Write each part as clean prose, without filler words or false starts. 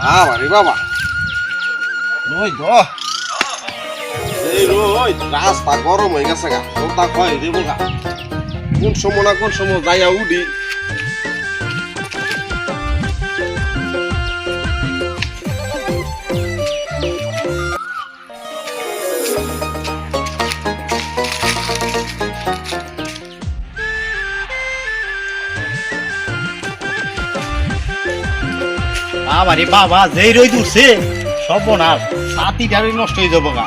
আরে বাবা ওই গো এই রই রাস্তা গরম হয়ে গেছে গা ওটা কয় দেবো গা কোন সময় না কোন সময় যাইয়া উডি আরে বাবা যেই রই দূরছে সর্বনাশ ছাতিটা নষ্ট হয়ে যাবো গা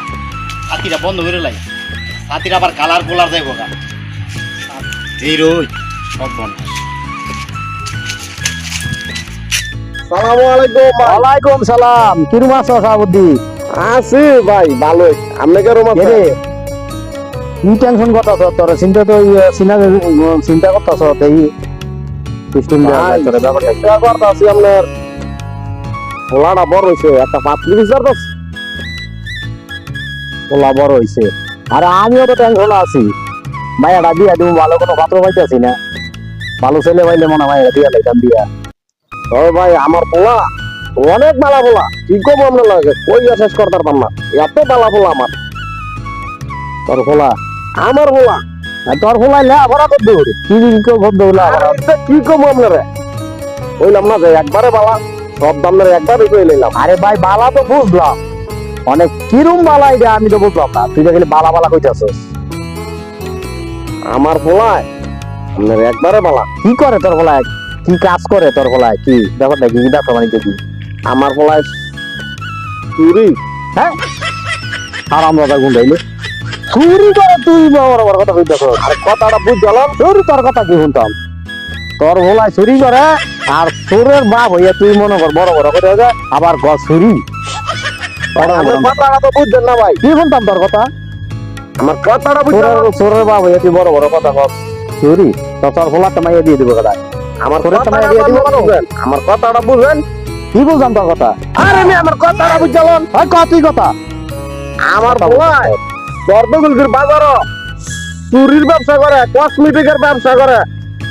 ছাতিটা বন্ধ করে লাই ছাতিটা আবার কালার কোলার যাইব গা যেই রই সর্বনাশ। সালামু আলাইকুম ওয়ালাইকুম সালাম কিরম আছো সাবুদ্দি? আছি ভাই ভালোই আপনি কেরম আছেন? কি টেনশন করতেছ তোর চিন্তা তো চিন্তা করতেছ এই সিস্টেম করতেছি আপনার পোলাটা বড় হয়েছে একটা পাতলি বিচার করছি পোলা বড় হয়েছে আর আমিও তো টেনশন আছি ভাইয়াটা দিয়া তুমি ভালো কোনো পাত্র পাইতেছি না ভালো ছেলে পাইলে মনে হয় দিয়া লাইতাম দিয়া। তবে ভাই আমার পোলা অনেক বেলা পোলা কি করবো আপনার লাগে কই শেষ করতে পারতাম না এত বেলা পোলা আমার তোর পোলা আমার পোলা আর তোর পোলাই লেখাপড়া করতে হবে কি করতে হলে কি করবো আপনারা বললাম না যে একবারে বালা সব দামের একবারে কই লইলাম। আরে ভাই বালা তো বুঝলাম অনেক কিরম বালা এটা আমি তো বুঝলাম না তুই দেখলি বালা বালা কইতাছস। আমার পোলায় আপনার একবারে বালা কি করে তোর পোলায় কি কাজ করে তোর পোলায় কি ব্যাপারটা কি ব্যবসা বাণিজ্য কি? আমার পোলায় চুরি হ্যাঁ হারাম দাদা গুন্ডাইলে চুরি করে তুই বড় বড় কথা কইতাছস। আর কথাটা বুঝলাম তোর কথা কি শুনতাম তোর ভোলায় চুরি করে আর চোরের বাপ হইয়া তুই মনে কর বড় বড় করে যায় আবার চুরি কথাটা তো বুঝছেন না ভাই কি শুনতাম তোর কথা আমার কথাটা বুঝছেন চোরের বাপ হইয়া তুই বড় বড় কথা কর চুরি তো তোর ভোলাটা মাইয়া দিয়ে দিব কথা আমার তোর কথাটা মাইয়া দিয়ে দিব বুঝবেন আমার কথাটা বুঝবেন কি বুঝলাম তোর কথা আরে আমি আমার কথাটা বুঝলাম তুই কথা আমার পোলায় দর্দগুলগির বাজার চুরির ব্যবসা করে কসমেটিকের ব্যবসা করে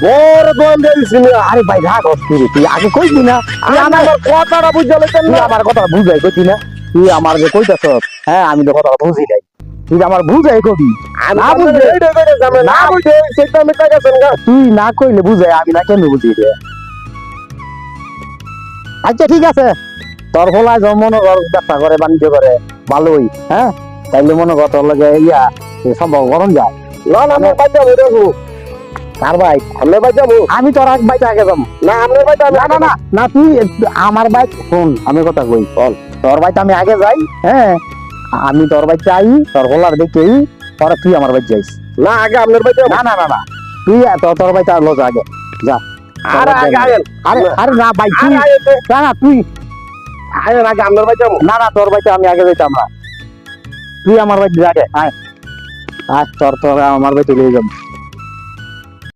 বড় দোকান দিয়ে দিছি আরে ভাই রাগ অস্থির তুই আগে কইবি না তুই আমার কথাটা বুঝলেন তুই না আমার কথা বুঝাই কইতি না তুই আমার যে কইতাছ হ্যাঁ আমি তো কথা বুঝি নাই তুই আমার বুঝাই কবি না বুঝলে না বুঝে সেটা আমি গেছেন গা তুই না কইলে বুঝাই আমি না কেন বুঝি রে। আচ্ছা ঠিক আছে তোর ফলায় যখন মনে কর ব্যবসা করে বাণিজ্য করে ভালোই হ্যাঁ তাইলে মনে কর তোর লগে ইয়া সম্ভব গরম যায় না না আমি বাচ্চা বই দেখো কার বাইক আমি বাচ্চা বউ আমি তোর এক বাইক আগে যাবো না আপনার বাচ্চা না না না না তুই আমার বাইক শোন আমি কথা কই বল তোর বাইক আমি আগে যাই হ্যাঁ আমি তোর বাইক চাই তোর হোলার দেখেই পরে তুই আমার বাইক যাইস না আগে আপনার বাচ্চা না না না না তুই তোর বাইক আর লোজ আগে যা আরে আগে আগে আরে আরে না বাইক তুই না না তুই আগে আগে আপনার বাচ্চা না না তোর বাইক আমি আগে যাইতাম না তুই আমার বাইক আগে আয় তোর আমার বাইক লিয়ে যাবো